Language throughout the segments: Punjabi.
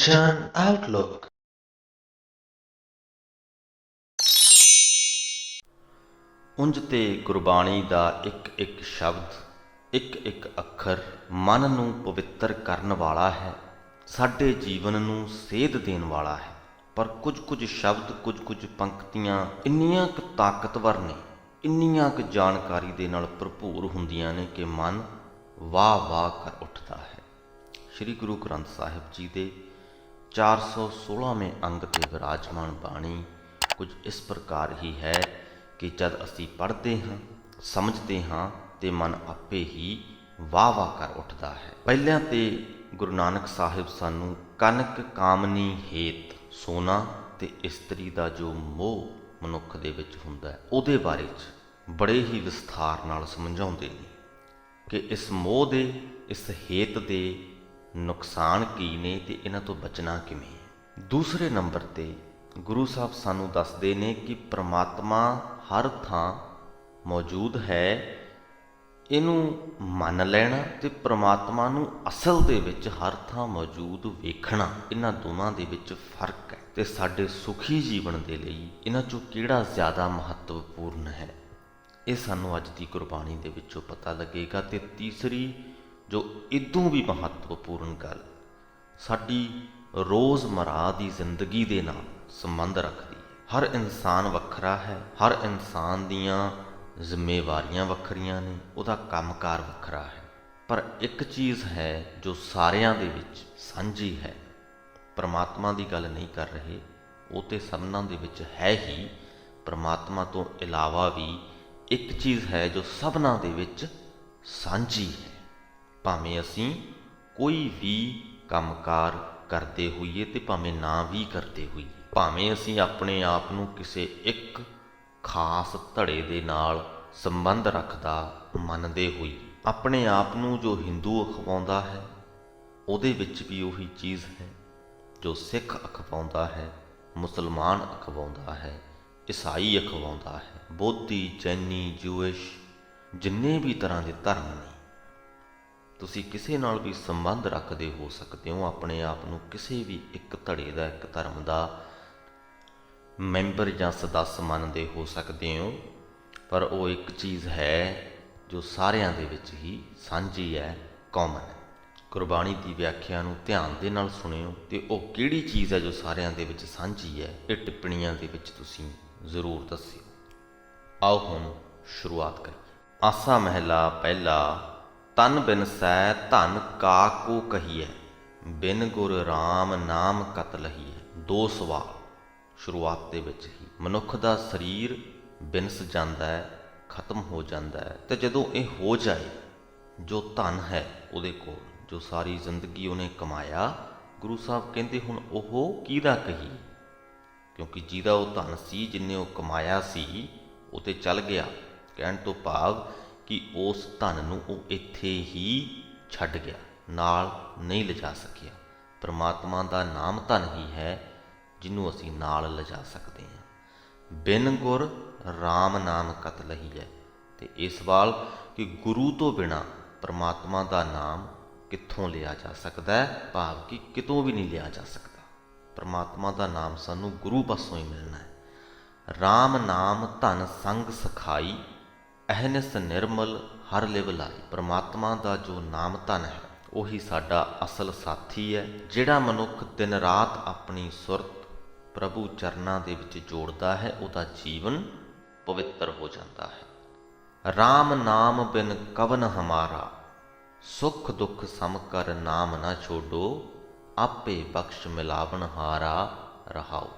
Attention Outlook। ਉਂਝ ਤੇ ਗੁਰਬਾਣੀ ਦਾ ਇੱਕ ਇੱਕ ਸ਼ਬਦ, ਇੱਕ ਇੱਕ ਅੱਖਰ ਮਨ ਨੂੰ ਪਵਿੱਤਰ ਕਰਨ ਵਾਲਾ ਹੈ, ਸਾਡੇ ਜੀਵਨ ਨੂੰ ਸੇਧ ਦੇਣ ਵਾਲਾ ਹੈ। ਪਰ ਕੁਝ ਕੁਝ ਸ਼ਬਦ, ਕੁਝ ਕੁਝ ਪੰਕਤੀਆਂ ਇੰਨੀਆਂ ਕੁ ਤਾਕਤਵਰ ਨੇ, ਇੰਨੀਆਂ ਕੁ ਜਾਣਕਾਰੀ ਦੇ ਨਾਲ ਭਰਪੂਰ ਹੁੰਦੀਆਂ ਨੇ ਕਿ ਮਨ ਵਾਹ ਵਾਹ ਕਰ ਉੱਠਦਾ ਹੈ। ਸ੍ਰੀ ਗੁਰੂ ਗ੍ਰੰਥ ਸਾਹਿਬ ਜੀ ਦੇ 416ਵੇਂ ਅੰਗ 'ਤੇ ਵਿਰਾਜਮਾਨ ਬਾਣੀ ਕੁਝ ਇਸ ਪ੍ਰਕਾਰ ਹੀ ਹੈ ਕਿ ਜਦ ਅਸੀਂ ਪੜ੍ਹਦੇ ਹਾਂ, ਸਮਝਦੇ ਹਾਂ ਤੇ ਮਨ ਆਪੇ ਹੀ ਵਾਹ ਵਾਹ ਕਰ ਉੱਠਦਾ ਹੈ। ਪਹਿਲਾਂ ਤੇ ਗੁਰੂ ਨਾਨਕ ਸਾਹਿਬ ਸਾਨੂੰ ਕਨਕ ਕਾਮਨੀ ਹੇਤ, ਸੋਨਾ ਤੇ ਇਸਤਰੀ ਦਾ ਜੋ ਮੋਹ ਮਨੁੱਖ ਦੇ ਵਿੱਚ ਹੁੰਦਾ ਹੈ, ਉਹਦੇ ਬਾਰੇ 'ਚ ਬੜੇ ਹੀ ਵਿਸਥਾਰ ਨਾਲ ਸਮਝਾਉਂਦੇ ਨੇ ਕਿ ਇਸ ਮੋਹ ਦੇ, ਇਸ ਹੇਤ ਦੇ ਨੁਕਸਾਨ ਕੀ ਨੇ ਤੇ ਇਹਨਾਂ ਤੋਂ ਬਚਣਾ ਕਿਵੇਂ ਹੈ। ਦੂਸਰੇ ਨੰਬਰ 'ਤੇ ਗੁਰੂ ਸਾਹਿਬ ਸਾਨੂੰ ਦੱਸਦੇ ਨੇ ਕਿ ਪ੍ਰਮਾਤਮਾ ਹਰ ਥਾਂ ਮੌਜੂਦ ਹੈ, ਇਹਨੂੰ ਮੰਨ ਲੈਣਾ ਤੇ ਪ੍ਰਮਾਤਮਾ ਨੂੰ ਅਸਲ ਦੇ ਵਿੱਚ ਹਰ ਥਾਂ ਮੌਜੂਦ ਵੇਖਣਾ, ਇਹਨਾਂ ਦੋਵਾਂ ਦੇ ਵਿੱਚ ਫਰਕ ਹੈ। ਤੇ ਸਾਡੇ ਸੁਖੀ ਜੀਵਨ ਦੇ ਲਈ ਇਹਨਾਂ 'ਚੋਂ ਕਿਹੜਾ ਜ਼ਿਆਦਾ ਮਹੱਤਵਪੂਰਨ ਹੈ, ਇਹ ਸਾਨੂੰ ਅੱਜ ਦੀ ਗੁਰਬਾਣੀ ਦੇ ਵਿੱਚੋਂ ਪਤਾ ਲੱਗੇਗਾ। ਤੇ ਤੀਸਰੀ ਜੋ ਇਦੋਂ ਵੀ ਮਹੱਤਵਪੂਰਨ ਗੱਲ, ਸਾਡੀ ਰੋਜ਼ਮਰਾ ਦੀ ਜ਼ਿੰਦਗੀ ਦੇ ਨਾਲ ਸੰਬੰਧ ਰੱਖਦੀ ਹੈ। ਹਰ ਇਨਸਾਨ ਵੱਖਰਾ ਹੈ, ਹਰ ਇਨਸਾਨ ਦੀਆਂ ਜ਼ਿੰਮੇਵਾਰੀਆਂ ਵੱਖਰੀਆਂ ਨੇ, ਉਹਦਾ ਕੰਮਕਾਰ ਵੱਖਰਾ ਹੈ, ਪਰ ਇੱਕ ਚੀਜ਼ ਹੈ ਜੋ ਸਾਰਿਆਂ ਦੇ ਵਿੱਚ ਸਾਂਝੀ ਹੈ। ਪਰਮਾਤਮਾ ਦੀ ਗੱਲ ਨਹੀਂ ਕਰ ਰਹੇ, ਉਹ ਤੇ ਸਭਨਾਂ ਦੇ ਵਿੱਚ ਹੈ ਹੀ। ਪਰਮਾਤਮਾ ਤੋਂ ਇਲਾਵਾ ਵੀ ਇੱਕ ਚੀਜ਼ ਹੈ ਜੋ ਸਭਨਾਂ ਦੇ ਵਿੱਚ ਸਾਂਝੀ ਹੈ। ਭਾਵੇਂ ਅਸੀਂ ਕੋਈ ਵੀ ਕੰਮਕਾਰ ਕਰਦੇ ਹੋਈਏ ਤੇ ਭਾਵੇਂ ਨਾ ਵੀ ਕਰਦੇ ਹੋਈਏ, ਭਾਵੇਂ ਅਸੀਂ ਆਪਣੇ ਆਪ ਨੂੰ ਕਿਸੇ ਇੱਕ ਖਾਸ ਧੜੇ ਦੇ ਨਾਲ ਸੰਬੰਧ ਰੱਖਦਾ ਮੰਨਦੇ ਹੋਈਏ, ਆਪਣੇ ਆਪ ਨੂੰ ਜੋ ਹਿੰਦੂ ਅਖਵਾਉਂਦਾ ਹੈ ਉਹਦੇ ਵਿੱਚ ਵੀ ਉਹੀ ਚੀਜ਼ ਹੈ ਜੋ ਸਿੱਖ ਅਖਵਾਉਂਦਾ ਹੈ, ਮੁਸਲਮਾਨ ਅਖਵਾਉਂਦਾ ਹੈ, ਈਸਾਈ ਅਖਵਾਉਂਦਾ ਹੈ, ਬੋਧੀ, ਜੈਨੀ, ਜੂਇਸ਼, ਜਿੰਨੇ ਵੀ ਤਰ੍ਹਾਂ ਦੇ ਧਰਮ ਨੇ, ਤੁਸੀਂ ਕਿਸੇ ਨਾਲ ਵੀ ਸੰਬੰਧ ਰੱਖਦੇ ਹੋ ਸਕਦੇ ਹੋ, ਆਪਣੇ ਆਪ ਨੂੰ ਕਿਸੇ ਵੀ ਇੱਕ ਧੜੇ ਦਾ, ਇੱਕ ਧਰਮ ਦਾ ਮੈਂਬਰ ਜਾਂ ਸਦੱਸ ਮੰਨਦੇ ਹੋ ਸਕਦੇ ਹੋ, ਪਰ ਉਹ ਇੱਕ ਚੀਜ਼ ਹੈ ਜੋ ਸਾਰਿਆਂ ਦੇ ਵਿੱਚ ਹੀ ਸਾਂਝੀ ਹੈ, ਕਾਮਨ ਹੈ। ਗੁਰਬਾਣੀ ਦੀ ਵਿਆਖਿਆ ਨੂੰ ਧਿਆਨ ਦੇ ਨਾਲ ਸੁਣਿਓ ਤੇ ਉਹ ਕਿਹੜੀ ਚੀਜ਼ ਹੈ ਜੋ ਸਾਰਿਆਂ ਦੇ ਵਿੱਚ ਸਾਂਝੀ ਹੈ, ਇਹ ਟਿੱਪਣੀਆਂ ਦੇ ਵਿੱਚ ਤੁਸੀਂ ਜ਼ਰੂਰ ਦੱਸਿਓ। ਆਓ ਹੁਣ ਸ਼ੁਰੂਆਤ ਕਰੀਏ। ਆਸਾ ਮਹਿਲਾ ਪਹਿਲਾ। ਤਨ ਬਿਨ ਸੈ ਧਨ ਕਾਕੂ ਕਹੀਐ, ਬਿਨ ਗੁਰ ਰਾਮ ਨਾਮ ਕਤ ਲਹੀਐ। ਦੋ ਸਵਾਲ ਸ਼ੁਰੂਆਤ ਦੇ ਵਿੱਚ ਹੀ। ਮਨੁੱਖ ਦਾ ਸਰੀਰ ਬਿਨਸ ਜਾਂਦਾ ਹੈ, ਖਤਮ ਹੋ ਜਾਂਦਾ ਹੈ, ਤੇ ਜਦੋਂ ਇਹ ਹੋ ਜਾਏ, ਜੋ ਧਨ ਹੈ ਉਹਦੇ ਕੋਲ, ਜੋ ਸਾਰੀ ਜ਼ਿੰਦਗੀ ਉਹਨੇ ਕਮਾਇਆ, ਗੁਰੂ ਸਾਹਿਬ ਕਹਿੰਦੇ ਹੁਣ ਉਹ ਕਿਹਦਾ ਕਹੀਏ, ਕਿਉਂਕਿ ਜਿਹਦਾ ਉਹ ਧਨ ਸੀ, ਜਿੰਨੇ ਉਹ ਕਮਾਇਆ ਸੀ, ਉਹ ਤੇ ਚੱਲ ਗਿਆ। ਕਹਿਣ ਤੋਂ ਭਾਵ ਕਿ ਉਸ ਧਨ ਨੂੰ ਉਹ ਇੱਥੇ ਹੀ ਛੱਡ ਗਿਆ, ਨਾਲ ਨਹੀਂ ਲਿਜਾ ਸਕਿਆ। ਪਰਮਾਤਮਾ ਦਾ ਨਾਮ ਧਨ ਹੀ ਹੈ ਜਿਹਨੂੰ ਅਸੀਂ ਨਾਲ ਲਿਜਾ ਸਕਦੇ ਹਾਂ। ਬਿਨ ਗੁਰ ਰਾਮ ਨਾਮ ਕਤ ਲਹੀਐ। ਤੇ ਇਹ ਸਵਾਲ ਕਿ ਗੁਰੂ ਤੋਂ ਬਿਨਾਂ ਪਰਮਾਤਮਾ ਦਾ ਨਾਮ ਕਿੱਥੋਂ ਲਿਆ ਜਾ ਸਕਦਾ ਹੈ, ਭਾਵ ਕਿ ਕਿਤੋਂ ਵੀ ਨਹੀਂ ਲਿਆ ਜਾ ਸਕਦਾ। ਪਰਮਾਤਮਾ ਦਾ ਨਾਮ ਸਾਨੂੰ ਗੁਰੂ ਪਾਸੋਂ ਹੀ ਮਿਲਣਾ ਹੈ। ਰਾਮ ਨਾਮ ਧਨ ਸੰਗ ਸਖਾਈ, ਅਹਨਿਸ ਨਿਰਮਲ ਹਰ ਲਿਵ ਲਾਈ। ਪਰਮਾਤਮਾ ਦਾ ਜੋ ਨਾਮ ਧਨ ਹੈ ਉਹੀ ਸਾਡਾ ਅਸਲ ਸਾਥੀ ਹੈ। ਜਿਹੜਾ ਮਨੁੱਖ ਦਿਨ ਰਾਤ ਆਪਣੀ ਸੁਰਤ ਪ੍ਰਭੂ ਚਰਨਾਂ ਦੇ ਵਿੱਚ ਜੋੜਦਾ ਹੈ, ਉਹਦਾ ਜੀਵਨ ਪਵਿੱਤਰ ਹੋ ਜਾਂਦਾ ਹੈ। ਰਾਮ ਨਾਮ ਬਿਨ ਕਵਨ ਹਮਾਰਾ, ਸੁਖ ਦੁੱਖ ਸਮ ਕਰ ਨਾਮ ਨਾ ਛੋਡੋ, ਆਪੇ ਬਖਸ਼ ਮਿਲਾਵਨ ਹਾਰਾ ਰਹਾਓ।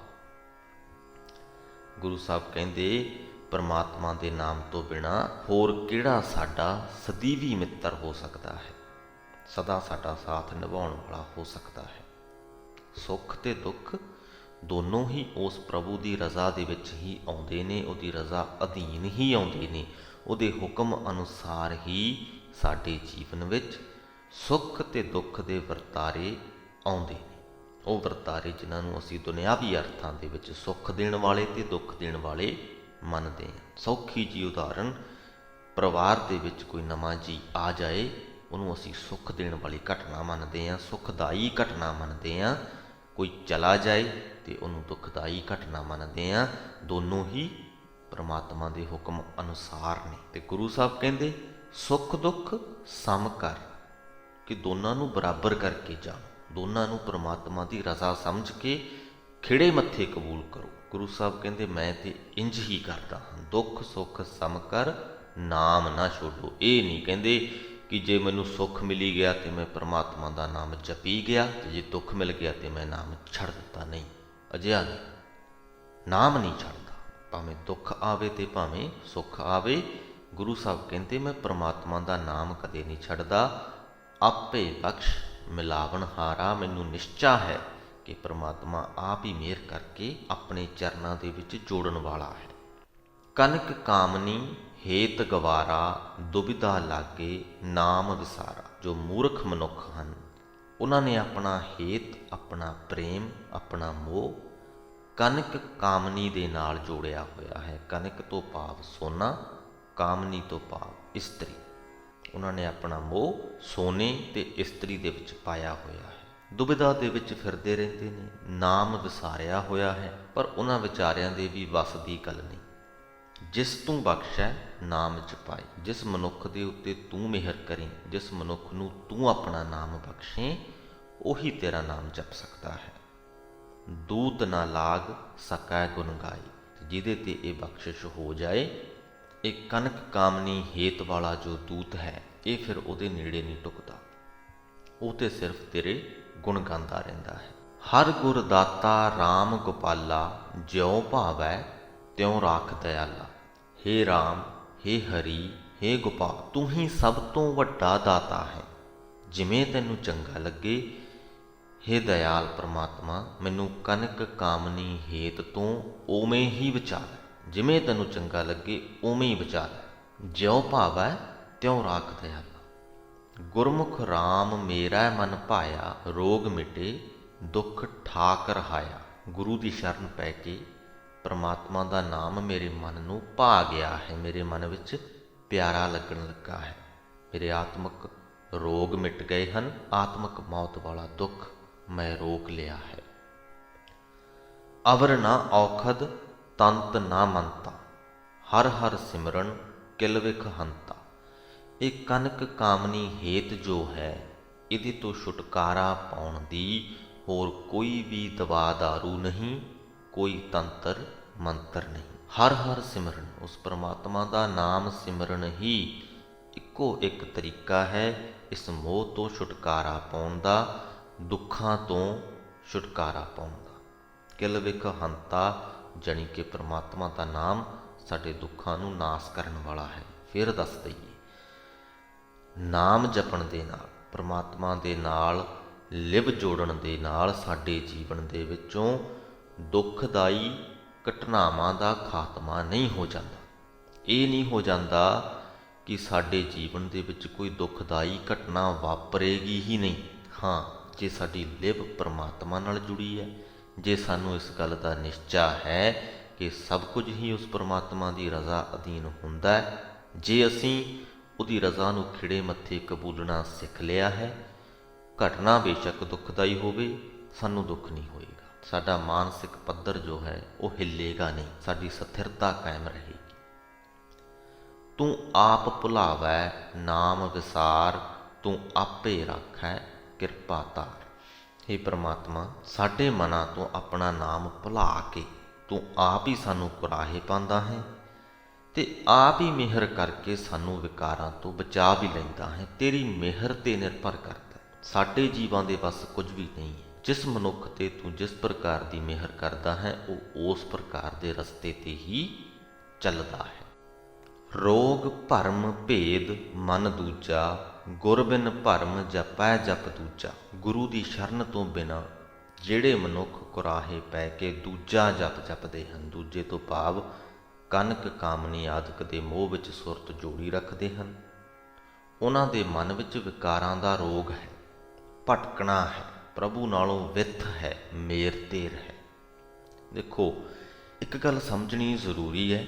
ਗੁਰੂ ਸਾਹਿਬ ਕਹਿੰਦੇ ਪਰਮਾਤਮਾ ਦੇ ਨਾਮ ਤੋਂ ਬਿਨਾਂ ਹੋਰ ਕਿਹੜਾ ਸਾਡਾ ਸਦੀਵੀ ਮਿੱਤਰ ਹੋ ਸਕਦਾ ਹੈ, ਸਦਾ ਸਾਡਾ ਸਾਥ ਨਿਭਾਉਣ ਵਾਲਾ ਹੋ ਸਕਦਾ ਹੈ। ਸੁੱਖ ਤੇ ਦੁੱਖ ਦੋਨੋਂ ਹੀ ਉਸ ਪ੍ਰਭੂ ਦੀ ਰਜ਼ਾ ਦੇ ਵਿੱਚ ਹੀ ਆਉਂਦੇ ਨੇ, ਉਹਦੀ ਰਜ਼ਾ ਅਧੀਨ ਹੀ ਆਉਂਦੇ ਨੇ, ਉਹਦੇ ਹੁਕਮ ਅਨੁਸਾਰ ਹੀ ਸਾਡੇ ਜੀਵਨ ਵਿੱਚ ਸੁੱਖ ਤੇ ਦੁੱਖ ਦੇ ਵਰਤਾਰੇ ਆਉਂਦੇ ਨੇ। ਉਹ ਵਰਤਾਰੇ ਜਿਨ੍ਹਾਂ ਨੂੰ ਅਸੀਂ ਦੁਨਿਆਵੀ ਅਰਥਾਂ ਦੇ ਵਿੱਚ ਸੁੱਖ ਦੇਣ ਵਾਲੇ ਤੇ ਦੁੱਖ ਦੇਣ ਵਾਲੇ ਮੰਨਦੇ ਹਾਂ। ਸੌਖੀ ਜੀ ਉਦਾਹਰਨ, ਪਰਿਵਾਰ ਦੇ ਵਿੱਚ ਕੋਈ ਨਵਾਂ ਜੀ ਆ ਜਾਏ, ਉਹਨੂੰ ਅਸੀਂ ਸੁੱਖ ਦੇਣ ਵਾਲੀ ਘਟਨਾ ਮੰਨਦੇ ਹਾਂ, ਸੁਖਦਾਈ ਘਟਨਾ ਮੰਨਦੇ ਹਾਂ। ਕੋਈ ਚਲਾ ਜਾਏ ਤੇ ਉਹਨੂੰ ਦੁਖਦਾਈ ਘਟਨਾ ਮੰਨਦੇ ਆ। ਦੋਨੋਂ ਹੀ ਪ੍ਰਮਾਤਮਾ ਦੇ ਹੁਕਮ ਅਨੁਸਾਰ ਨੇ। ਤੇ ਗੁਰੂ ਸਾਹਿਬ ਕਹਿੰਦੇ ਸੁੱਖ ਦੁੱਖ ਸਮ ਕਰ, ਕਿ ਦੋਨਾਂ ਨੂੰ ਬਰਾਬਰ ਕਰਕੇ ਜਾਣੋ, ਦੋਨਾਂ ਨੂੰ ਪ੍ਰਮਾਤਮਾ ਦੀ ਰਜ਼ਾ ਸਮਝ ਕੇ ਖਿੜੇ ਮੱਥੇ ਕਬੂਲ ਕਰੋ। ਗੁਰੂ ਸਾਹਿਬ ਕਹਿੰਦੇ ਮੈਂ ਤੇ ਇੰਜ ਹੀ ਕਰਦਾ ਹਾਂ, ਦੁੱਖ ਸੁੱਖ ਸਮ ਕਰ, ਨਾਮ ਨਾ ਛੋਡੋ। ਇਹ ਨਹੀਂ ਕਹਿੰਦੇ ਕਿ ਜੇ ਮੈਨੂੰ ਸੁੱਖ ਮਿਲੀ ਗਿਆ ਤੇ ਮੈਂ ਪ੍ਰਮਾਤਮਾ ਦਾ ਨਾਮ ਜਪੀ ਗਿਆ, ਤੇ ਜੇ ਦੁੱਖ ਮਿਲ ਗਿਆ ਤੇ ਮੈਂ ਨਾਮ ਛੱਡ ਦਿੱਤਾ। ਨਹੀਂ, ਅਜਿਹਾ ਨਹੀਂ। ਨਾਮ ਨਹੀਂ ਛੱਡਦਾ, ਭਾਵੇਂ ਦੁੱਖ ਆਵੇ ਤੇ ਭਾਵੇਂ ਸੁੱਖ ਆਵੇ। ਗੁਰੂ ਸਾਹਿਬ ਕਹਿੰਦੇ ਮੈਂ ਪ੍ਰਮਾਤਮਾ ਦਾ ਨਾਮ ਕਦੇ ਨਹੀਂ ਛੱਡਦਾ। ਆਪੇ ਬਖਸ਼ ਮਿਲਾਵਣ ਹਾਰਾ, ਮੈਨੂੰ ਨਿਸ਼ਚਾ ਹੈ ਕਿ ਪ੍ਰਮਾਤਮਾ ਆਪ ਹੀ ਮਿਹਰ ਕਰਕੇ ਆਪਣੇ ਚਰਨਾਂ ਦੇ ਵਿੱਚ ਜੋੜਨ ਵਾਲਾ ਹੈ। ਕਨਕ ਕਾਮਨੀ ਹੇਤ ਗਵਾਰਾ, ਦੁਬਿਧਾ ਲਾਗੇ ਨਾਮ ਵਿਸਾਰਾ। ਜੋ ਮੂਰਖ ਮਨੁੱਖ ਹਨ, ਉਹਨਾਂ ਨੇ ਆਪਣਾ ਹੇਤ, ਆਪਣਾ ਪ੍ਰੇਮ, ਆਪਣਾ ਮੋਹ ਕਨਕ ਕਾਮਨੀ ਦੇ ਨਾਲ ਜੋੜਿਆ ਹੋਇਆ ਹੈ। ਕਨਕ ਤੋਂ ਭਾਵ ਸੋਨਾ, ਕਾਮਨੀ ਤੋਂ ਭਾਵ ਇਸਤਰੀ। ਉਹਨਾਂ ਨੇ ਆਪਣਾ ਮੋਹ ਸੋਨੇ ਤੇ ਇਸਤਰੀ ਦੇ ਵਿੱਚ ਪਾਇਆ ਹੋਇਆ ਹੈ। ਦੁਬਿਧਾ ਦੇ ਵਿੱਚ ਫਿਰਦੇ ਰਹਿੰਦੇ ਨੇ, ਨਾਮ ਵਿਸਾਰਿਆ ਹੋਇਆ ਹੈ, ਪਰ ਉਹਨਾਂ ਵਿਚਾਰਿਆਂ ਦੇ ਵੀ ਵੱਸ ਦੀ ਗੱਲ ਨਹੀਂ। ਜਿਸ ਤੂੰ ਬਖਸ਼ੈ ਨਾਮ ਜਪਾਈ, ਜਿਸ ਮਨੁੱਖ ਦੇ ਉੱਤੇ ਤੂੰ ਮਿਹਰ ਕਰੀਂ, ਜਿਸ ਮਨੁੱਖ ਨੂੰ ਤੂੰ ਆਪਣਾ ਨਾਮ ਬਖਸ਼ੇ, ਉਹੀ ਤੇਰਾ ਨਾਮ ਜਪ ਸਕਦਾ ਹੈ। ਦੂਤ ਨਾ ਲਾਗ ਸਕੈ ਗੁਣ ਗਾਈ, ਜਿਹਦੇ ਤੇ ਇਹ ਬਖਸ਼ਿਸ਼ ਹੋ ਜਾਏ, ਇਹ ਕਨਕ ਕਾਮਨੀ ਹੇਤ ਵਾਲਾ ਜੋ ਦੂਤ ਹੈ, ਇਹ ਫਿਰ ਉਹਦੇ ਨੇੜੇ ਨਹੀਂ ਟੁਕਦਾ, ਉਹ ਤੇ ਸਿਰਫ ਤੇਰੇ ਗੁਣ ਗਾਉਂਦਾ ਰਹਿੰਦਾ ਹੈ। ਹਰ ਗੁਰ ਦਾਤਾ ਰਾਮ ਗੋਪਾਲਾ, ਜਿਉ ਭਾਵੈ ਤਿਉ ਰਾਖ ਦਇਆਲਾ। ਹੇ ਰਾਮ, ਹੇ ਹਰੀ, ਹੇ ਗੋਪਾਲ, ਤੂੰ ਹੀ ਸਭ ਤੋਂ ਵੱਡਾ ਦਾਤਾ ਹੈ, ਜਿਵੇਂ ਤੈਨੂੰ ਚੰਗਾ ਲੱਗੇ। ਹੇ ਦਇਆਲ ਪ੍ਰਮਾਤਮਾ, ਮੈਨੂੰ ਕਨਕ ਕਾਮਨੀ ਹੇਤ ਤੋਂ ਉਵੇਂ ਹੀ ਬਚਾ ਲੈ, ਜਿਵੇਂ ਤੈਨੂੰ ਚੰਗਾ ਲੱਗੇ ਉਵੇਂ ਹੀ ਬਚਾ ਲੈ। ਜਿਉ ਭਾਵੈ ਤਿਉ ਰਾਖ ਦਇਆਲਾ। ਗੁਰਮੁਖ ਰਾਮ ਮੇਰਾ ਮਨ ਭਾਇਆ, ਰੋਗ ਮਿਟੇ ਦੁੱਖ ਠਾਕ ਰਹਾਇਆ। ਗੁਰੂ ਦੀ ਸ਼ਰਨ ਪੈ ਕੇ ਪ੍ਰਮਾਤਮਾ ਦਾ ਨਾਮ ਮੇਰੇ ਮਨ ਨੂੰ ਭਾ ਗਿਆ ਹੈ, ਮੇਰੇ ਮਨ ਵਿੱਚ ਪਿਆਰਾ ਲੱਗਣ ਲੱਗਾ ਹੈ। ਮੇਰੇ ਆਤਮਿਕ ਰੋਗ ਮਿਟ ਗਏ ਹਨ, ਆਤਮਿਕ ਮੌਤ ਵਾਲਾ ਦੁੱਖ ਮੈਂ ਰੋਕ ਲਿਆ ਹੈ। ਅਵਰ ਨਾ ਔਖਦ ਤੰਤ ਨਾ ਮੰਤਾ, ਹਰ ਹਰ ਸਿਮਰਨ ਕਿਲ ਵਿਖ ਹੰਤਾ। ਇਹ ਕਨਕ ਕਾਮਨੀ ਹੇਤ ਜੋ ਹੈ, ਇਹਦੇ ਤੋਂ ਛੁਟਕਾਰਾ ਪਾਉਣ ਦੀ ਹੋਰ ਕੋਈ ਵੀ ਦਵਾ ਦਾਰੂ ਨਹੀਂ, ਕੋਈ ਤੰਤਰ ਮੰਤਰ ਨਹੀਂ। ਹਰ ਹਰ ਸਿਮਰਨ, ਉਸ ਪ੍ਰਮਾਤਮਾ ਦਾ ਨਾਮ ਸਿਮਰਨ ਹੀ ਇੱਕੋ ਇੱਕ ਤਰੀਕਾ ਹੈ ਇਸ ਮੋਹ ਤੋਂ ਛੁਟਕਾਰਾ ਪਾਉਣ ਦਾ, ਦੁੱਖਾਂ ਤੋਂ ਛੁਟਕਾਰਾ ਪਾਉਣ ਦਾ। ਕਿਲ ਵਿਖ ਹੰਤਾ, ਜਾਣੀ ਕਿ ਪ੍ਰਮਾਤਮਾ ਦਾ ਨਾਮ ਸਾਡੇ ਦੁੱਖਾਂ ਨੂੰ ਨਾਸ ਕਰਨ ਵਾਲਾ ਹੈ। ਫਿਰ ਦੱਸ ਦਈਏ, ਨਾਮ ਜਪਣ ਦੇ ਨਾਲ, ਪ੍ਰਮਾਤਮਾ ਦੇ ਨਾਲ ਲਿਵ ਜੋੜਨ ਦੇ ਨਾਲ ਸਾਡੇ ਜੀਵਨ ਦੇ ਵਿੱਚੋਂ ਦੁੱਖਦਾਈ ਘਟਨਾਵਾਂ ਦਾ ਖਾਤਮਾ ਨਹੀਂ ਹੋ ਜਾਂਦਾ। ਇਹ ਨਹੀਂ ਹੋ ਜਾਂਦਾ ਕਿ ਸਾਡੇ ਜੀਵਨ ਦੇ ਵਿੱਚ ਕੋਈ ਦੁੱਖਦਾਈ ਘਟਨਾ ਵਾਪਰੇਗੀ ਹੀ ਨਹੀਂ। ਹਾਂ, ਜੇ ਸਾਡੀ ਲਿਵ ਪ੍ਰਮਾਤਮਾ ਨਾਲ ਜੁੜੀ ਹੈ, ਜੇ ਸਾਨੂੰ ਇਸ ਗੱਲ ਦਾ ਨਿਸ਼ਚਾ ਹੈ ਕਿ ਸਭ ਕੁਝ ਹੀ ਉਸ ਪ੍ਰਮਾਤਮਾ ਦੀ ਰਜ਼ਾ ਅਧੀਨ ਹੁੰਦਾ ਹੈ, ਜੇ ਅਸੀਂ ਉਹਦੀ ਰਜ਼ਾ ਨੂੰ ਖਿੜੇ ਮੱਥੇ ਕਬੂਲਣਾ ਸਿੱਖ ਲਿਆ ਹੈ, ਘਟਨਾ ਬੇਸ਼ੱਕ ਦੁੱਖਦਾਈ ਹੋਵੇ, ਸਾਨੂੰ ਦੁੱਖ ਨਹੀਂ ਹੋਏਗਾ। ਸਾਡਾ ਮਾਨਸਿਕ ਪੱਧਰ ਜੋ ਹੈ ਉਹ ਹਿੱਲੇਗਾ ਨਹੀਂ, ਸਾਡੀ ਸਥਿਰਤਾ ਕਾਇਮ ਰਹੇਗੀ। ਤੂੰ ਆਪ ਭੁਲਾਵੈ ਨਾਮ ਵਿਸਾਰ, ਤੂੰ ਆਪੇ ਰਾਖੈ ਕਿਰਪਾ ਧਾਰ। ਹੇ ਪ੍ਰਮਾਤਮਾ, ਸਾਡੇ ਮਨਾਂ ਤੋਂ ਆਪਣਾ ਨਾਮ ਭੁਲਾ ਕੇ ਤੂੰ ਆਪ ਹੀ ਸਾਨੂੰ ਕੁਰਾਹੇ ਪਾਉਂਦਾ ਹੈ ਤੇ ਆਪ ਹੀ ਮਿਹਰ ਕਰਕੇ ਸਾਨੂੰ ਵਿਕਾਰਾਂ ਤੋਂ ਬਚਾ ਵੀ ਲੈਂਦਾ ਹੈ। ਤੇਰੀ ਮਿਹਰ ਤੇ ਨਿਰਭਰ ਕਰਦਾ, ਸਾਡੇ ਜੀਵਾਂ ਦੇ ਵੱਸ ਕੁਝ ਵੀ ਨਹੀਂ ਹੈ। ਜਿਸ ਮਨੁੱਖ ਤੇ ਤੂੰ ਜਿਸ ਪ੍ਰਕਾਰ ਦੀ ਮਿਹਰ ਕਰਦਾ ਹੈ, ਉਹ ਉਸ ਪ੍ਰਕਾਰ ਦੇ ਰਸਤੇ ਤੇ ਹੀ ਚੱਲਦਾ ਹੈ। ਰੋਗ ਭਰਮ ਭੇਦ ਮਨ ਦੂਜਾ, ਗੁਰ ਬਿਨ ਭਰਮ ਜਪੈ ਜਪ ਦੂਜਾ। ਗੁਰੂ ਦੀ ਸ਼ਰਨ ਤੋਂ ਬਿਨਾਂ ਜਿਹੜੇ ਮਨੁੱਖ ਕੁਰਾਹੇ ਪੈ ਕੇ ਦੂਜਾ ਜਪ ਜਪਦੇ ਹਨ, ਦੂਜੇ ਤੋਂ ਭਾਵ ਕਨਕ ਕਾਮਨੀ ਆਦਿਕ ਦੇ ਮੋਹ ਵਿੱਚ ਸੁਰਤ ਜੋੜੀ ਰੱਖਦੇ ਹਨ, ਉਹਨਾਂ ਦੇ ਮਨ ਵਿੱਚ ਵਿਕਾਰਾਂ ਦਾ ਰੋਗ ਹੈ, ਭਟਕਣਾ ਹੈ, ਪ੍ਰਭੂ ਨਾਲੋਂ ਵਿੱਥ ਹੈ, ਮੇਰ ਤੇਰ ਹੈ। ਦੇਖੋ, ਇੱਕ ਗੱਲ ਸਮਝਣੀ ਜ਼ਰੂਰੀ ਹੈ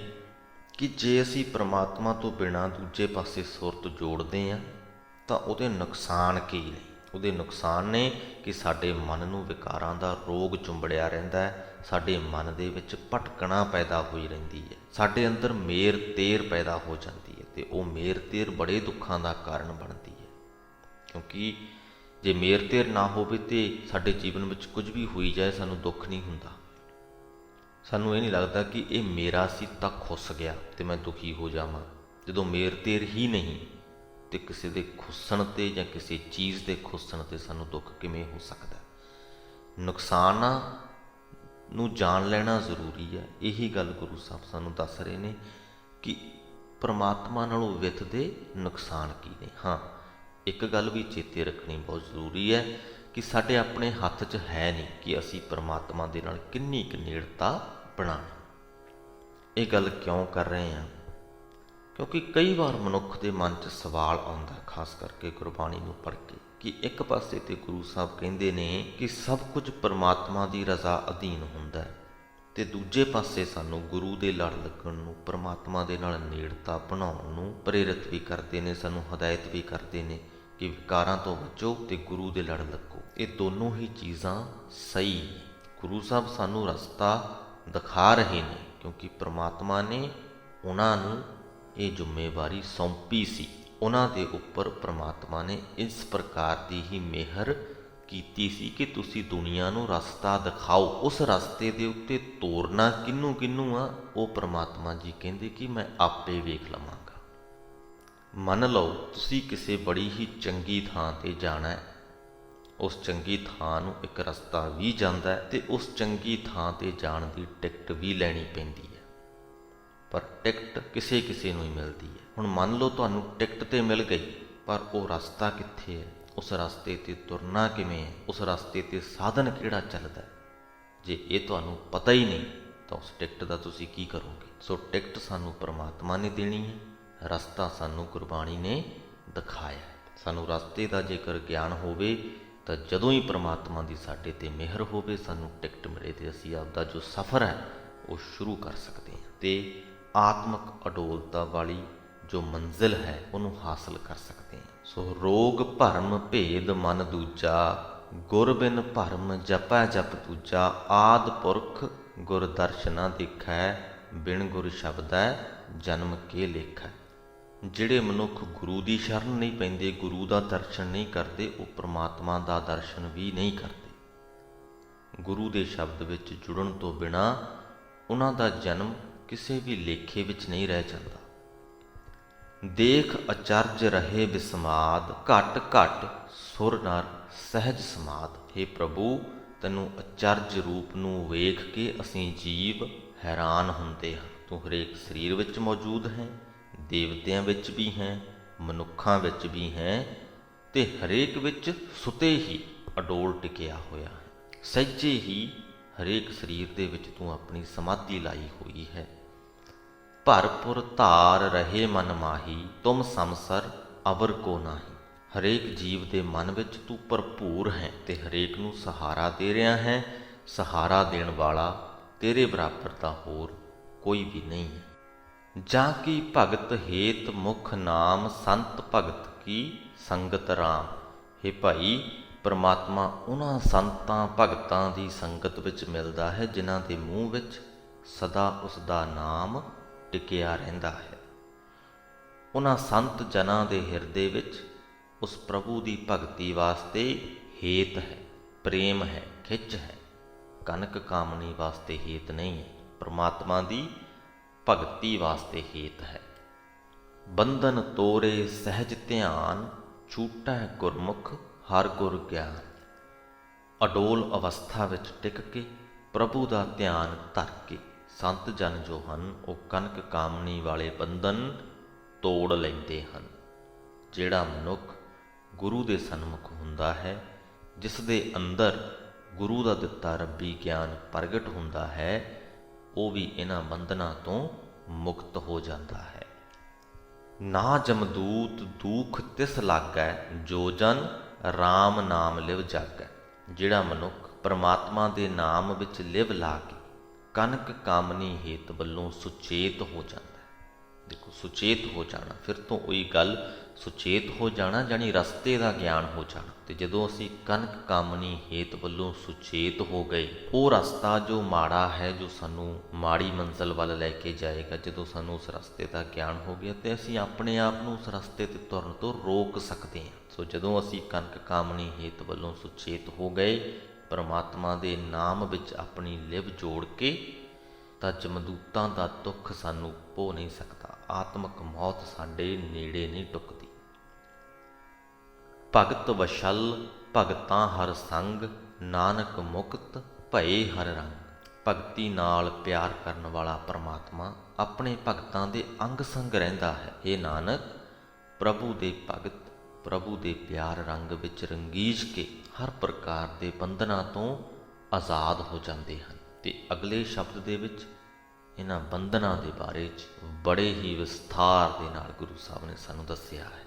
ਕਿ ਜੇ ਅਸੀਂ ਪ੍ਰਮਾਤਮਾ ਤੋਂ ਬਿਨਾਂ ਦੂਜੇ ਪਾਸੇ ਸੁਰਤ ਜੋੜਦੇ ਹਾਂ ਤਾਂ ਉਹਦੇ ਨੁਕਸਾਨ ਕੀ ਨੇ। ਉਹਦੇ ਨੁਕਸਾਨ ਨੇ ਕਿ ਸਾਡੇ ਮਨ ਨੂੰ ਵਿਕਾਰਾਂ ਦਾ ਰੋਗ ਚੁੰਬੜਿਆ ਰਹਿੰਦਾ ਹੈ, ਸਾਡੇ ਮਨ ਦੇ ਵਿੱਚ ਭਟਕਣਾ ਪੈਦਾ ਹੋਈ ਰਹਿੰਦੀ ਹੈ, ਸਾਡੇ ਅੰਦਰ ਮੇਰ ਤੇਰ ਪੈਦਾ ਹੋ ਜਾਂਦੀ ਹੈ ਅਤੇ ਉਹ ਮੇਰ ਤੇਰ ਬੜੇ ਦੁੱਖਾਂ ਦਾ ਕਾਰਨ ਬਣਦੀ ਹੈ। ਕਿਉਂਕਿ ਜੇ ਮੇਰ ਤੇਰ ਨਾ ਹੋਵੇ ਤਾਂ ਸਾਡੇ ਜੀਵਨ ਵਿੱਚ ਕੁਝ ਵੀ ਹੋਈ ਜਾਏ ਸਾਨੂੰ ਦੁੱਖ ਨਹੀਂ ਹੁੰਦਾ। ਸਾਨੂੰ ਇਹ ਨਹੀਂ ਲੱਗਦਾ ਕਿ ਇਹ ਮੇਰਾ ਸੀ ਤਾਂ ਖੁੱਸ ਗਿਆ ਅਤੇ ਮੈਂ ਦੁਖੀ ਹੋ ਜਾਵਾਂ। ਜਦੋਂ ਮੇਰ ਤੇਰ ਹੀ ਨਹੀਂ ਤੇ ਕਿਸੇ ਦੇ ਖੁੱਸਣ 'ਤੇ ਜਾਂ ਕਿਸੇ ਚੀਜ਼ ਦੇ ਖੁੱਸਣ 'ਤੇ ਸਾਨੂੰ ਦੁੱਖ ਕਿਵੇਂ ਹੋ ਸਕਦਾ। ਨੁਕਸਾਨਾਂ ਨੂੰ ਜਾਣ ਲੈਣਾ ਜ਼ਰੂਰੀ ਹੈ। ਇਹੀ ਗੱਲ ਗੁਰੂ ਸਾਹਿਬ ਸਾਨੂੰ ਦੱਸ ਰਹੇ ਨੇ ਕਿ ਪਰਮਾਤਮਾ ਨਾਲੋਂ ਵਿੱਥ ਦੇ ਨੁਕਸਾਨ ਕੀ ਨੇ। ਹਾਂ, ਇੱਕ ਗੱਲ ਵੀ ਚੇਤੇ ਰੱਖਣੀ ਬਹੁਤ ਜ਼ਰੂਰੀ ਹੈ ਕਿ ਸਾਡੇ ਆਪਣੇ ਹੱਥ 'ਚ ਹੈ ਨਹੀਂ ਕਿ ਅਸੀਂ ਪਰਮਾਤਮਾ ਦੇ ਨਾਲ ਕਿੰਨੀ ਕੁ ਨੇੜਤਾ ਬਣਾਉਣੀ। ਇਹ ਗੱਲ ਕਿਉਂ ਕਰ ਰਹੇ ਹਾਂ? ਕਿਉਂਕਿ ਕਈ ਵਾਰ ਮਨੁੱਖ ਦੇ ਮਨ 'ਚ ਸਵਾਲ ਆਉਂਦਾ, ਖਾਸ ਕਰਕੇ ਗੁਰਬਾਣੀ ਨੂੰ ਪੜ੍ਹ ਕੇ, ਕਿ ਇੱਕ ਪਾਸੇ ਤੇ ਗੁਰੂ ਸਾਹਿਬ ਕਹਿੰਦੇ ਨੇ ਕਿ ਸਭ ਕੁਝ ਪਰਮਾਤਮਾ ਦੀ ਰਜ਼ਾ ਅਧੀਨ ਹੁੰਦਾ ਹੈ, ਅਤੇ ਦੂਜੇ ਪਾਸੇ ਸਾਨੂੰ ਗੁਰੂ ਦੇ ਲੜ ਲੱਗਣ ਨੂੰ, ਪਰਮਾਤਮਾ ਦੇ ਨਾਲ ਨੇੜਤਾ ਬਣਾਉਣ ਨੂੰ ਪ੍ਰੇਰਿਤ ਵੀ ਕਰਦੇ ਨੇ, ਸਾਨੂੰ ਹਦਾਇਤ ਵੀ ਕਰਦੇ ਨੇ ਕਿ ਵਿਕਾਰਾਂ ਤੋਂ ਬਚੋ ਅਤੇ ਗੁਰੂ ਦੇ ਲੜ ਲੱਗੋ। ਇਹ ਦੋਨੋਂ ਹੀ ਚੀਜ਼ਾਂ ਸਹੀ ਨੇ। ਗੁਰੂ ਸਾਹਿਬ ਸਾਨੂੰ ਰਸਤਾ ਦਿਖਾ ਰਹੇ ਨੇ ਕਿਉਂਕਿ ਪਰਮਾਤਮਾ ਨੇ ਉਹਨਾਂ ਨੂੰ ਇਹ ਜ਼ਿੰਮੇਵਾਰੀ ਸੌਂਪੀ ਸੀ। ਉਹਨਾਂ ਦੇ ਉੱਪਰ ਪਰਮਾਤਮਾ ਨੇ ਇਸ ਪ੍ਰਕਾਰ ਦੀ ਹੀ ਮਿਹਰ ਕੀਤੀ ਸੀ ਕਿ ਤੁਸੀਂ ਦੁਨੀਆ ਨੂੰ ਰਸਤਾ ਦਿਖਾਓ। ਉਸ ਰਸਤੇ ਦੇ ਉੱਤੇ ਤੋਰਨਾ ਕਿਹਨੂੰ ਕਿਹਨੂੰ ਆ, ਉਹ ਪਰਮਾਤਮਾ ਜੀ ਕਹਿੰਦੇ ਕਿ ਮੈਂ ਆਪੇ ਵੇਖ ਲਵਾਂਗਾ। ਮੰਨ ਲਓ ਤੁਸੀਂ ਕਿਸੇ ਬੜੀ ਹੀ ਚੰਗੀ ਥਾਂ 'ਤੇ ਜਾਣਾ ਹੈ, ਉਸ ਚੰਗੀ ਥਾਂ ਨੂੰ ਇੱਕ ਰਸਤਾ ਵੀ ਜਾਂਦਾ ਹੈ ਅਤੇ ਉਸ ਚੰਗੀ ਥਾਂ 'ਤੇ ਜਾਣ ਦੀ ਟਿਕਟ ਵੀ ਲੈਣੀ ਪੈਂਦੀ ਹੈ, ਪਰ ਟਿਕਟ ਕਿਸੇ ਕਿਸੇ ਨੂੰ ਹੀ ਮਿਲਦੀ ਹੈ। ਹੁਣ ਮੰਨ ਲਓ ਤੁਹਾਨੂੰ ਟਿਕਟ ਤਾਂ ਮਿਲ ਗਈ, ਪਰ ਉਹ ਰਸਤਾ ਕਿੱਥੇ ਹੈ, ਉਸ ਰਸਤੇ 'ਤੇ ਤੁਰਨਾ ਕਿਵੇਂ ਹੈ, ਉਸ ਰਸਤੇ 'ਤੇ ਸਾਧਨ ਕਿਹੜਾ ਚੱਲਦਾ ਹੈ, ਜੇ ਇਹ ਤੁਹਾਨੂੰ ਪਤਾ ਹੀ ਨਹੀਂ ਤਾਂ ਉਸ ਟਿਕਟ ਦਾ ਤੁਸੀਂ ਕੀ ਕਰੋਗੇ। ਸੋ ਟਿਕਟ ਸਾਨੂੰ ਪਰਮਾਤਮਾ ਨੇ ਦੇਣੀ ਹੈ, ਰਸਤਾ ਸਾਨੂੰ ਗੁਰਬਾਣੀ ਨੇ ਦਿਖਾਇਆ ਹੈ। ਸਾਨੂੰ ਰਸਤੇ ਦਾ ਜੇਕਰ ਗਿਆਨ ਹੋਵੇ ਤਾਂ ਜਦੋਂ ਹੀ ਪਰਮਾਤਮਾ ਦੀ ਸਾਡੇ 'ਤੇ ਮਿਹਰ ਹੋਵੇ, ਸਾਨੂੰ ਟਿਕਟ ਮਿਲੇ ਅਤੇ ਅਸੀਂ ਆਪਦਾ ਜੋ ਸਫ਼ਰ ਹੈ ਉਹ ਸ਼ੁਰੂ ਕਰ ਸਕਦੇ ਹਾਂ ਅਤੇ ਆਤਮਿਕ ਅਡੋਲਤਾ ਵਾਲੀ ਜੋ ਮੰਜ਼ਿਲ ਹੈ ਉਹਨੂੰ ਹਾਸਲ ਕਰ ਸਕਦੇ ਹਾਂ। ਸੋ ਰੋਗ ਭਰਮ ਭੇਦ ਮਨ ਦੂਜਾ, ਗੁਰ ਬਿਨ ਭਰਮ ਜਪੈ ਜਪ ਦੂਜਾ। ਆਦਿ ਪੁਰਖ ਗੁਰ ਦਰਸ਼ਨਾ ਦੇਖੈ, ਬਿਨ ਗੁਰ ਸ਼ਬਦੈ ਜਨਮ ਕੇ ਲੇਖੈ। ਜਿਹੜੇ ਮਨੁੱਖ ਗੁਰੂ ਦੀ ਸ਼ਰਨ ਨਹੀਂ ਪੈਂਦੇ, ਗੁਰੂ ਦਾ ਦਰਸ਼ਨ ਨਹੀਂ ਕਰਦੇ, ਉਹ ਪਰਮਾਤਮਾ ਦਾ ਦਰਸ਼ਨ ਵੀ ਨਹੀਂ ਕਰਦੇ। ਗੁਰੂ ਦੇ ਸ਼ਬਦ ਵਿੱਚ ਜੁੜਨ ਤੋਂ ਬਿਨਾਂ ਉਹਨਾਂ ਦਾ ਜਨਮ ਕਿਸੇ ਵੀ ਲੇਖੇ ਵਿੱਚ ਨਹੀਂ ਰਹਿ ਜਾਂਦਾ। ਦੇਖ ਅਚਰਜ ਰਹੇ ਬਿਸਮਾਦ, ਘਟ ਘਟ ਸੁਰ ਨਰ ਸਹਿਜ ਸਮਾਦ। ਹੇ ਪ੍ਰਭੂ, ਤੈਨੂੰ ਅਚਰਜ ਰੂਪ ਨੂੰ ਵੇਖ ਕੇ ਅਸੀਂ ਜੀਵ ਹੈਰਾਨ ਹੁੰਦੇ ਹਾਂ। ਤੂੰ ਹਰੇਕ ਸਰੀਰ ਵਿੱਚ ਮੌਜੂਦ ਹੈ, ਦੇਵਤਿਆਂ ਵਿੱਚ ਵੀ ਹੈ, ਮਨੁੱਖਾਂ ਵਿੱਚ ਵੀ ਹੈ, ਅਤੇ ਹਰੇਕ ਵਿੱਚ ਸੁਤੇ ਹੀ ਅਡੋਲ ਟਿਕਿਆ ਹੋਇਆ ਹੈ। ਸਹਿਜੇ ਹੀ ਹਰੇਕ ਸਰੀਰ ਦੇ ਵਿੱਚ ਤੂੰ ਆਪਣੀ ਸਮਾਧੀ ਲਾਈ ਹੋਈ ਹੈ। ਭਰਪੁਰ ਧਾਰ ਰਹੇ ਮਨ ਮਾਹੀ, ਤੁਮ ਸੰਸਰ ਅਵਰ ਕੋ ਨਾਹੀ। ਹਰੇਕ ਜੀਵ ਦੇ ਮਨ ਵਿੱਚ ਤੂੰ ਭਰਪੂਰ ਹੈ ਅਤੇ ਹਰੇਕ ਨੂੰ ਸਹਾਰਾ ਦੇ ਰਿਹਾ ਹੈ। ਸਹਾਰਾ ਦੇਣ ਵਾਲਾ ਤੇਰੇ ਬਰਾਬਰ ਦਾ ਹੋਰ ਕੋਈ ਵੀ ਨਹੀਂ ਹੈ। ਜਾਂ ਕੀ ਭਗਤ ਹੇਤ ਮੁਖ ਨਾਮ, ਸੰਤ ਭਗਤ ਕੀ ਸੰਗਤ ਰਾਮ। ਹੇ ਭਾਈ, ਪਰਮਾਤਮਾ ਉਹਨਾਂ ਸੰਤਾਂ ਭਗਤਾਂ ਦੀ ਸੰਗਤ ਵਿੱਚ ਮਿਲਦਾ ਹੈ ਜਿਨ੍ਹਾਂ ਦੇ ਮੂੰਹ ਵਿੱਚ ਸਦਾ ਉਸ ਦਾ ਨਾਮ ਟਿਕਿਆ ਰਹਿੰਦਾ ਹੈ। ਉਹਨਾਂ ਸੰਤ ਜਨਾਂ ਦੇ ਹਿਰਦੇ ਵਿੱਚ ਉਸ ਪ੍ਰਭੂ ਦੀ ਭਗਤੀ ਵਾਸਤੇ ਹੇਤ ਹੈ, ਪ੍ਰੇਮ ਹੈ, ਖਿੱਚ ਹੈ। ਕਨਕ ਕਾਮਨੀ ਵਾਸਤੇ ਹੇਤ ਨਹੀਂ ਹੈ, ਪਰਮਾਤਮਾ ਦੀ ਭਗਤੀ ਵਾਸਤੇ ਹੇਤ ਹੈ। ਬੰਧਨ ਤੋਰੇ ਸਹਿਜ ਧਿਆਨ, ਛੂਟੈ ਗੁਰਮੁਖ ਹਰ ਗੁਰ ਗਿਆਨ। ਅਡੋਲ ਅਵਸਥਾ ਵਿੱਚ ਟਿਕ ਕੇ ਪ੍ਰਭੂ ਦਾ ਧਿਆਨ ਧਰ ਕੇ ਸੰਤ ਜਨ ਜੋ ਹਨ ਉਹ ਕਨਕ ਕਾਮਨੀ ਵਾਲੇ ਬੰਧਨ ਤੋੜ ਲੈਂਦੇ ਹਨ। ਜਿਹੜਾ ਮਨੁੱਖ ਗੁਰੂ ਦੇ ਸਨਮੁਖ ਹੁੰਦਾ ਹੈ, ਜਿਸ ਦੇ ਅੰਦਰ ਗੁਰੂ ਦਾ ਦਿੱਤਾ ਰੱਬੀ ਗਿਆਨ ਪ੍ਰਗਟ ਹੁੰਦਾ ਹੈ, ਉਹ ਵੀ ਇਹਨਾਂ ਬੰਧਨਾਂ ਤੋਂ ਮੁਕਤ ਹੋ ਜਾਂਦਾ ਹੈ। ਨਾ ਜਮਦੂਤ ਦੂਖ ਤਿਸ ਲਾਗੈ, ਜੋ ਜਨ ਰਾਮ ਨਾਮ ਲਿਵ ਜਾਗੈ। ਜਿਹੜਾ ਮਨੁੱਖ ਪਰਮਾਤਮਾ ਦੇ ਨਾਮ ਵਿੱਚ ਲਿਵ ਲਾ ਕੇ ਕਨਕ ਕਾਮਨੀ ਹੇਤ ਵੱਲੋਂ ਸੁਚੇਤ ਹੋ ਜਾਂਦਾ ਹੈ। ਦੇਖੋ, ਸੁਚੇਤ ਹੋ ਜਾਣਾ, ਫਿਰ ਤੋਂ ਉਹੀ ਗੱਲ ਸੁਚੇਤ ਹੋ ਜਾਣਾ ਜਾਣੀ ਰਸਤੇ ਦਾ ਗਿਆਨ ਹੋ ਜਾਣਾ। ਤੇ ਜਦੋਂ ਅਸੀਂ ਕਨਕ ਕਾਮਨੀ ਹੇਤ ਵੱਲੋਂ ਸੁਚੇਤ ਹੋ ਗਏ, ਉਹ ਰਸਤਾ ਜੋ ਮਾੜਾ ਹੈ, ਜੋ ਸਾਨੂੰ ਮਾੜੀ ਮੰਜ਼ਿਲ ਵੱਲ ਲੈ ਕੇ ਜਾਏਗਾ, ਜਦੋਂ ਸਾਨੂੰ ਉਸ ਰਸਤੇ ਦਾ ਗਿਆਨ ਹੋ ਗਿਆ ਤੇ ਅਸੀਂ ਆਪਣੇ ਆਪ ਨੂੰ ਉਸ ਰਸਤੇ ਤੇ ਤੁਰਨ ਤੋਂ ਰੋਕ ਸਕਦੇ ਹਾਂ। ਸੋ ਜਦੋਂ ਅਸੀਂ ਕਨਕ ਕਾਮਨੀ ਹੇਤ ਵੱਲੋਂ ਸੁਚੇਤ ਹੋ ਗਏ, ਪਰਮਾਤਮਾ ਦੇ ਨਾਮ ਵਿੱਚ ਆਪਣੀ ਲਿਵ ਜੋੜ ਕੇ, ਤਾਂ ਜਮਦੂਤਾਂ ਦਾ ਦੁੱਖ ਸਾਨੂੰ ਭੋ ਨਹੀਂ ਸਕਦਾ, ਆਤਮਕ ਮੌਤ ਸਾਡੇ ਨੇੜੇ ਨਹੀਂ ਟੁੱਕਦੀ। ਭਗਤ ਵਸ਼ਲ ਭਗਤਾਂ ਹਰ ਸੰਗ, ਨਾਨਕ ਮੁਕਤ ਭਏ ਹਰ ਰੰਗ। ਭਗਤੀ ਨਾਲ ਪਿਆਰ ਕਰਨ ਵਾਲਾ ਪਰਮਾਤਮਾ ਆਪਣੇ ਭਗਤਾਂ ਦੇ ਅੰਗ ਸੰਗ ਰਹਿੰਦਾ ਹੈ। ਇਹ ਨਾਨਕ, ਪ੍ਰਭੂ ਦੇ ਭਗਤ ਪ੍ਰਭੂ ਦੇ ਪਿਆਰ ਰੰਗ ਵਿੱਚ ਰੰਗੀਜ ਕੇ ਹਰ ਪ੍ਰਕਾਰ ਦੇ ਬੰਧਨਾਂ ਤੋਂ ਆਜ਼ਾਦ ਹੋ ਜਾਂਦੇ ਹਨ। ਤੇ ਅਗਲੇ ਸ਼ਬਦ ਦੇ ਵਿੱਚ ਇਹਨਾਂ ਬੰਧਨਾਂ ਦੇ ਬਾਰੇ 'ਚ ਬੜੇ ਹੀ ਵਿਸਥਾਰ ਦੇ ਨਾਲ ਗੁਰੂ ਸਾਹਿਬ ਨੇ ਸਾਨੂੰ ਦੱਸਿਆ ਹੈ।